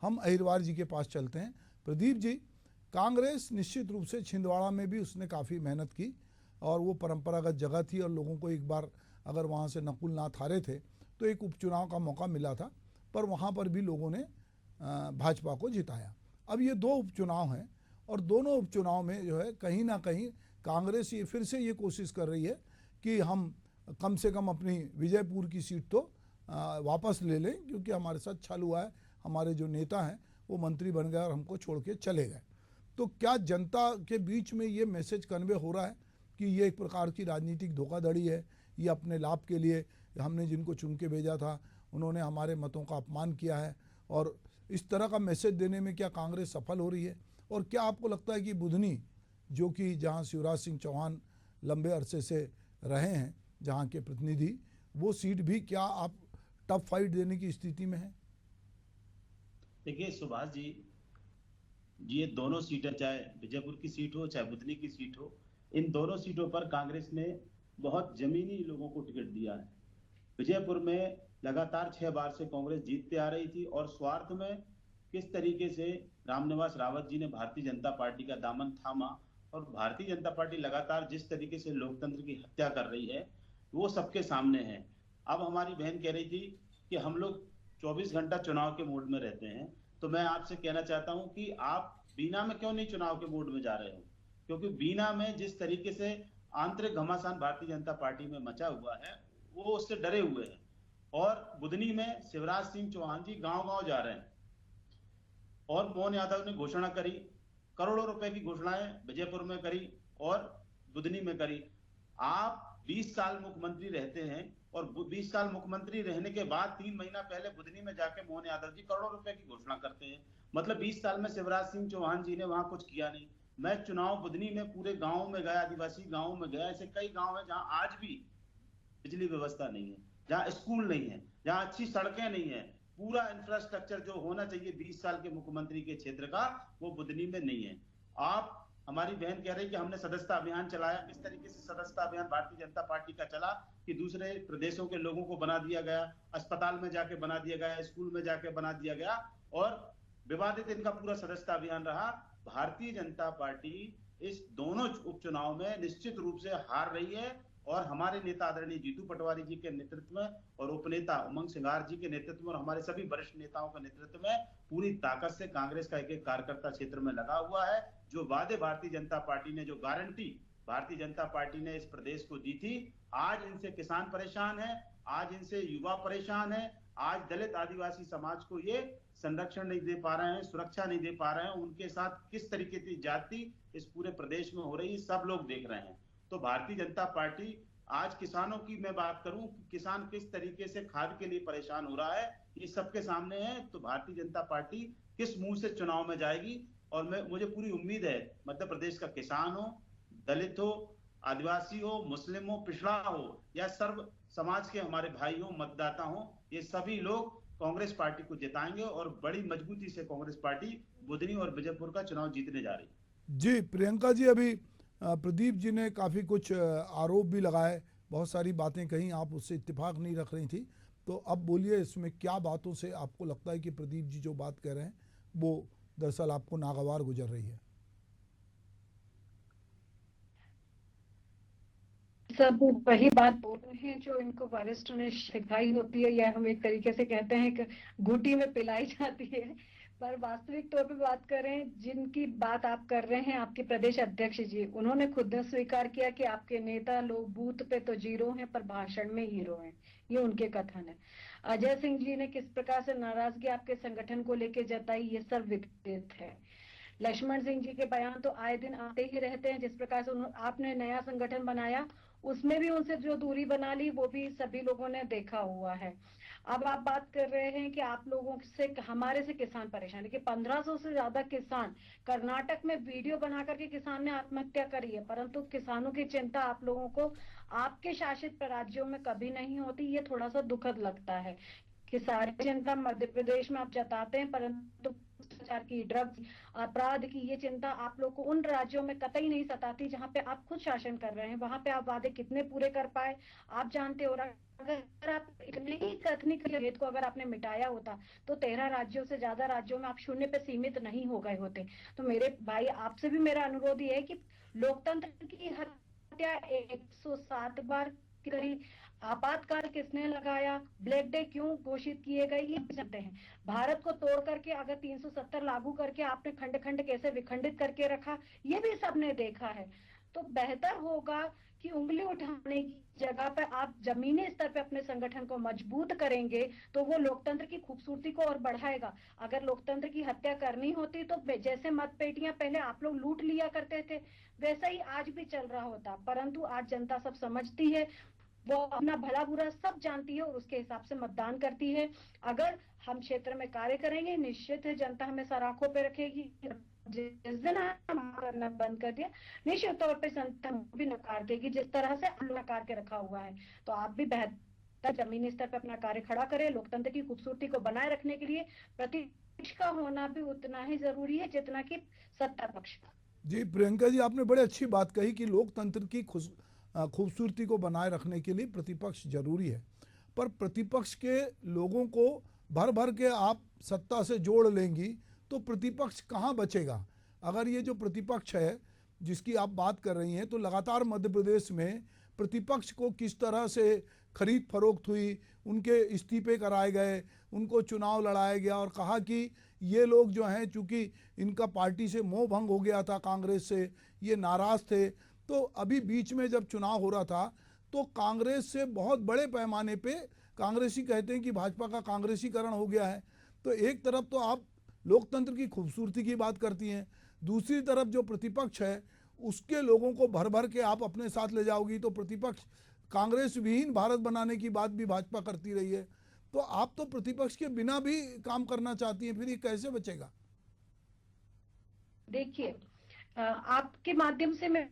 हम अहिरवार जी के पास चलते हैं। प्रदीप जी, कांग्रेस निश्चित रूप से छिंदवाड़ा में भी उसने काफ़ी मेहनत की और वो परंपरागत जगह थी और लोगों को एक बार अगर वहाँ से नकुल नाथ हारे थे तो एक उपचुनाव का मौका मिला था, पर वहाँ पर भी लोगों ने भाजपा को जिताया। अब ये 2 उपचुनाव हैं और दोनों उपचुनाव में जो है कहीं ना कहीं कांग्रेस ये फिर से ये कोशिश कर रही है कि हम कम से कम अपनी विजयपुर की सीट तो वापस ले लें, क्योंकि हमारे साथ छल हुआ है, हमारे जो नेता हैं वो मंत्री बन गए और हमको छोड़ के चले गए। तो क्या जनता के बीच में ये मैसेज कन्वे हो रहा है कि ये एक प्रकार की राजनीतिक धोखाधड़ी है, ये अपने लाभ के लिए, हमने जिनको चुन के भेजा था उन्होंने हमारे मतों का अपमान किया है, और इस तरह का मैसेज देने में क्या कांग्रेस सफल हो रही है? और क्या आपको लगता है कि बुधनी, जो कि जहां शिवराज सिंह चौहान लंबे अरसे से रहे हैं जहां के प्रतिनिधि, वो सीट भी क्या आप टफ फाइट देने की स्थिति में है? देखिए सुभाष जी, ये दोनों सीटें, चाहे विजयपुर की सीट हो चाहे बुधनी की सीट हो, इन दोनों सीटों पर कांग्रेस ने बहुत जमीनी लोगों को टिकट दिया है। विजयपुर में लगातार 6 बार से कांग्रेस जीतते आ रही थी और स्वार्थ में किस तरीके से रामनिवास रावत जी ने भारतीय जनता पार्टी का दामन थामा और भारतीय जनता पार्टी लगातार जिस तरीके से लोकतंत्र की हत्या कर रही है वो सबके सामने है। अब हमारी बहन कह रही थी कि हम लोग 24 घंटा चुनाव के मूड में रहते हैं, तो मैं आपसे कहना चाहता हूं कि आप बीना में क्यों नहीं चुनाव के मूड में जा रहे हो, क्योंकि बीना में जिस तरीके से आंतरिक घमासान भारतीय जनता पार्टी में मचा हुआ है वो उससे डरे हुए हैं। और बुधनी में शिवराज सिंह चौहान जी गांव-गांव जा रहे हैं और मोहन यादव ने घोषणा करी, करोड़ों रुपए की घोषणाएं विजयपुर में करी और बुधनी में करी। आप 20 साल मुख्यमंत्री रहते हैं और 20 साल मुख्यमंत्री रहने के बाद 3 महीना पहले बुधनी में जाके मोहन यादव जी करोड़ों रुपए की घोषणा करते हैं। मतलब 20 साल में शिवराज सिंह चौहान जी ने वहां कुछ किया नहीं। मैं चुनाव बुधनी में पूरे गांव में गया, आदिवासी गांव में गया, ऐसे कई गांव है जहां आज भी बिजली व्यवस्था नहीं है, जहां स्कूल नहीं है, जहां अच्छी सड़कें नहीं है, पूरा इंफ्रास्ट्रक्चर जो होना चाहिए 20 साल के मुख्यमंत्री के क्षेत्र का वो बुधनी में नहीं है। आप, हमारी बहन कह रही कि हमने सदस्यता अभियान चलाया, किस तरीके से सदस्यता अभियान भारतीय जनता पार्टी का चला कि दूसरे प्रदेशों के लोगों को बना दिया गया, अस्पताल में जाके बना दिया गया, स्कूल में जाके बना दिया गया और विवादित इनका पूरा सदस्यता अभियान रहा। भारतीय जनता पार्टी इस दोनों उपचुनाव में निश्चित रूप से हार रही है और हमारे नेता आदरणीय जीतू पटवारी जी के नेतृत्व में और उपनेता उमंग सिंगार जी के नेतृत्व में और हमारे सभी वरिष्ठ नेताओं के नेतृत्व में पूरी ताकत से कांग्रेस का एक एक कार्यकर्ता क्षेत्र में लगा हुआ है। जो वादे भारतीय जनता पार्टी ने, जो गारंटी भारतीय जनता पार्टी ने इस प्रदेश को दी थी, आज इनसे किसान परेशान है, आज इनसे युवा परेशान है, आज दलित आदिवासी समाज को ये संरक्षण नहीं दे पा रहे हैं, सुरक्षा नहीं दे पा रहे हैं। उनके साथ किस तरीके की जाति इस पूरे प्रदेश में हो रही है, सब लोग देख रहे हैं। तो भारतीय जनता पार्टी आज किसानों की मैं बात करूं, किसान किस तरीके से खाद के लिए परेशान हो रहा है, ये सबके सामने है। तो भारतीय जनता पार्टी किस मुंह से चुनाव में जाएगी, और मुझे पूरी उम्मीद है मध्य प्रदेश का किसान हो, दलित हो, आदिवासी हो, मुस्लिम हो, पिछड़ा हो या सर्व समाज के हमारे भाई हो, मतदाता हो, ये सभी लोग कांग्रेस पार्टी को जिताएंगे और बड़ी मजबूती से कांग्रेस पार्टी बुधनी और विजयपुर का चुनाव जीतने जा रही है। जी प्रियंका जी, अभी प्रदीप जी ने काफ़ी कुछ आरोप भी लगाए, बहुत सारी बातें कहीं, आप उससे इत्तेफाक नहीं रख रही थी, तो अब बोलिए इसमें क्या बातों से आपको लगता है कि प्रदीप जी जो बात कह रहे हैं वो दरअसल आपको नागवार गुजर रही है? सब वही बात बोल रहे हैं जो इनको वरिष्ठ ने सिखाई होती है, या हम एक तरीके से कहते हैं कि घुटी में पिलाई जाती है। पर वास्तविक तौर पे बात करें, जिनकी बात आप कर रहे हैं, आपके प्रदेश अध्यक्ष जी, उन्होंने खुद ने स्वीकार किया कि आपके नेता लोग बूथ पे तो जीरो हैं पर भाषण में हीरो हैं, ये उनके कथन है। अजय सिंह जी ने किस प्रकार से नाराजगी आपके संगठन को लेकर जताई, ये सब विदित है। लक्ष्मण सिंह जी के बयान तो आए दिन आते ही रहते हैं। जिस प्रकार से आपने नया संगठन बनाया, उसमें भी उनसे जो दूरी बना ली, वो भी सभी लोगों ने देखा हुआ है। अब आप बात कर रहे हैं कि आप लोगों से, हमारे से किसान परेशान है कि 1500 से ज्यादा किसान, कर्नाटक में वीडियो बना करके किसान ने आत्महत्या करी है, परंतु किसानों की चिंता आप लोगों को आपके शासित राज्यों में कभी नहीं होती। ये थोड़ा सा दुखद लगता है कि सारी चिंता मध्य प्रदेश में आप जताते हैं, परंतु भ्रष्टाचार की, ड्रग्स, अपराध की ये चिंता आप लोग को उन राज्यों में कतई नहीं सताती जहां पे आप खुद शासन कर रहे हैं। वहां पे आप वादे कितने पूरे कर पाए आप जानते हो। अगर आप इतने ही तकनीकी भेद को अगर आपने मिटाया होता तो 13 राज्यों से ज्यादा राज्यों में आप शून्य पे सीमित नहीं हो गए होते। तो मेरे भाई आपसे भी मेरा अनुरोध ये है कि लोकतंत्र की हत्या 107 बार करी, आपातकाल किसने लगाया, ब्लैक डे क्यों घोषित किए गए, ये जानते हैं। भारत को तोड़ करके अगर 370 लागू करके आपने खंड खंड कैसे विखंडित करके रखा, ये भी सबने देखा है। तो बेहतर होगा कि उंगली उठाने की जगह पर आप जमीनी स्तर पे अपने संगठन को मजबूत करेंगे तो वो लोकतंत्र की खूबसूरती को और बढ़ाएगा। अगर लोकतंत्र की हत्या करनी होती तो जैसे मतपेटियां पहले आप लोग लूट लिया करते थे वैसा ही आज भी चल रहा होता, परंतु आज जनता सब समझती है, वो अपना भला बुरा सब जानती है और उसके हिसाब से मतदान करती है। अगर हम क्षेत्र में कार्य करेंगे निश्चित है जनता हमें सराखों पे रखेगी। जिस दिन हम करना बंद कर दिया निश्चित तौर पे जनता भी नकार देगी, जिस तरह से नकार के रखा हुआ है। तो आप भी बेहतर जमीनी स्तर पे अपना कार्य खड़ा करें। लोकतंत्र की खूबसूरती को बनाए रखने के लिए प्रतिपक्ष का होना भी उतना ही जरूरी है जितना कि सत्ता पक्ष का। जी प्रियंका जी, आपने बड़े अच्छी बात कही कि लोकतंत्र की खूबसूरती को बनाए रखने के लिए प्रतिपक्ष जरूरी है, पर प्रतिपक्ष के लोगों को भर भर के आप सत्ता से जोड़ लेंगी तो प्रतिपक्ष कहाँ बचेगा। अगर ये जो प्रतिपक्ष है जिसकी आप बात कर रही हैं, तो लगातार मध्य प्रदेश में प्रतिपक्ष को किस तरह से खरीद फरोख्त हुई, उनके इस्तीफे कराए गए, उनको चुनाव लड़ाया गया और कहा कि ये लोग जो हैं चूँकि इनका पार्टी से मोह भंग हो गया था, कांग्रेस से ये नाराज़ थे। तो अभी बीच में जब चुनाव हो रहा था तो कांग्रेस से बहुत बड़े पैमाने पे कांग्रेसी कहते हैं कि भाजपा का कांग्रेसीकरण हो गया है। तो एक तरफ तो आप लोकतंत्र की खूबसूरती की बात करती हैं, दूसरी तरफ जो प्रतिपक्ष है उसके लोगों को भर भर के आप अपने साथ ले जाओगी तो प्रतिपक्ष कांग्रेस विहीन भारत बनाने की बात भी भाजपा करती रही है। तो आप तो प्रतिपक्ष के बिना भी काम करना चाहती हैं, फिर ये कैसे बचेगा। देखिए आपके माध्यम से मैं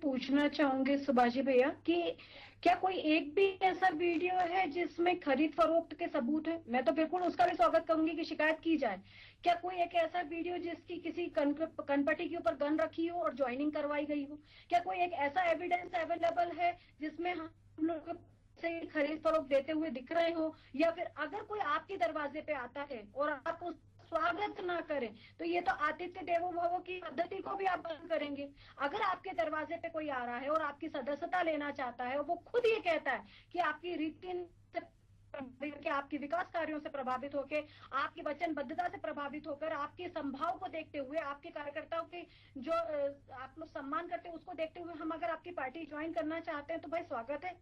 पूछना चाहूंगी सुभाष जी भैया कि क्या कोई एक भी ऐसा वीडियो है जिसमें खरीद फरोख्त के सबूत है? मैं तो बिल्कुल उसका भी स्वागत करूंगी कि शिकायत की जाए। क्या कोई एक ऐसा वीडियो जिसकी किसी कनपट्टी के ऊपर गन रखी हो और ज्वाइनिंग करवाई गई हो? क्या कोई एक ऐसा एविडेंस अवेलेबल है जिसमें हम लोग से खरीद फरोख्त देते हुए दिख रहे हो? या फिर अगर कोई आपके दरवाजे पे आता है और आप उस स्वागत ना करें तो ये तो आतिथ्य देवो भव की पद्धति को भी आप बंद करेंगे। अगर आपके दरवाजे पे कोई आ रहा है और आपकी सदस्यता लेना चाहता है और वो खुद ये कहता है कि आपकी रीति से आपके विकास कार्यों से प्रभावित होकर, आपकी वचनबद्धता से प्रभावित होकर, आपके संभाव को देखते हुए, आपके कार्यकर्ताओं के जो आप लोग सम्मान करते हैं उसको देखते हुए हम अगर आपकी पार्टी ज्वाइन करना चाहते हैं तो भाई स्वागत है।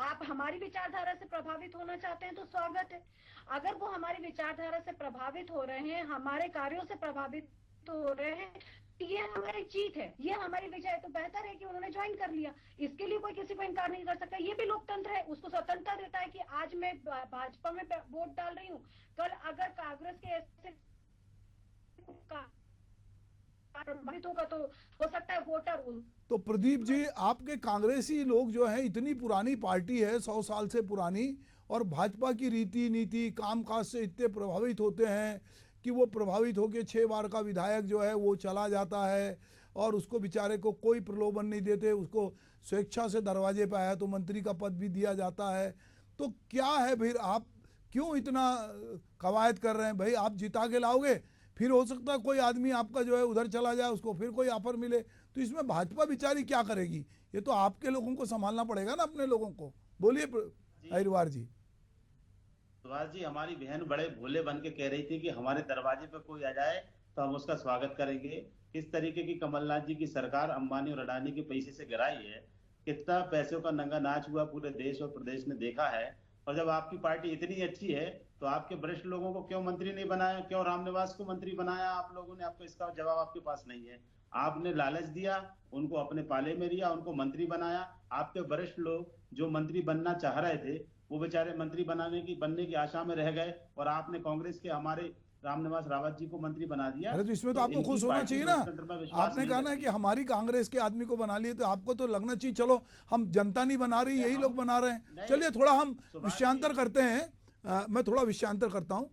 आप हमारी विचारधारा से प्रभावित होना चाहते हैं तो स्वागत है। अगर वो हमारी विचारधारा से प्रभावित हो रहे हैं, हमारे कार्यों से प्रभावित हो रहे हैं, ये हमारी जीत है, ये हमारी विजय है, तो बेहतर है कि उन्होंने ज्वाइन कर लिया। इसके लिए कोई किसी को इनकार नहीं कर सकता। ये भी लोकतंत्र है, उसको स्वतंत्रता देता है कि आज मैं भाजपा में वोट डाल रही हूँ, कल अगर कांग्रेस के ऐसे प्रभावित होगा तो हो सकता है वोटर। तो प्रदीप जी, आपके कांग्रेसी लोग जो हैं, इतनी पुरानी पार्टी है, 100 साल से पुरानी, और भाजपा की रीति नीति कामकाज से इतने प्रभावित होते हैं कि वो प्रभावित होकर 6 बार का विधायक जो है वो चला जाता है और उसको बेचारे को कोई प्रलोभन नहीं देते, उसको स्वेच्छा से दरवाजे पे आया तो मंत्री का पद भी दिया जाता है। तो क्या है फिर, आप क्यों इतना कवायद कर रहे हैं? भाई आप जिता के लाओगे, फिर हो सकता है कोई आदमी आपका जो है उधर चला जाए, उसको फिर कोई ऑफर मिले, तो इसमें भाजपा बेचारी क्या करेगी? ये तो आपके लोगों को संभालना पड़ेगा ना, अपने लोगों को। बोलिए अहिरवार जी। सुभाष जी, हमारी बहन बड़े भोले बन के कह रही थी कि हमारे दरवाजे पे कोई आ जाए तो हम उसका स्वागत करेंगे। किस तरीके की कमलनाथ जी की सरकार अंबानी और अडानी के पैसे से गिराई है, कितना पैसों का नंगा नाच हुआ पूरे देश और प्रदेश ने देखा है। और जब आपकी पार्टी इतनी अच्छी है तो आपके वरिष्ठ लोगों को क्यों मंत्री नहीं बनाया, क्यों रामनिवास को मंत्री बनाया आप लोगों ने? आपको इसका जवाब आपके पास नहीं है। आपने लालच दिया, उनको अपने पाले में लिया, उनको मंत्री बनाया। आपके वरिष्ठ लोग जो मंत्री बनना चाह रहे थे वो बेचारे मंत्री बनने की आशा में रह गए और आपने कांग्रेस के हमारे रामनिवास रावत जी को मंत्री बना दिया। अरे तो इसमें तो आपको खुश होना चाहिए ना। आपने कहा ना कि हमारी कांग्रेस के आदमी को बना लिए, तो आपको तो लगना चाहिए चलो हम जनता नहीं बना रही, यही लोग बना रहे हैं। चलिए थोड़ा हम विषयांतर करते हैं, मैं थोड़ा विषयांतर करता हूँ।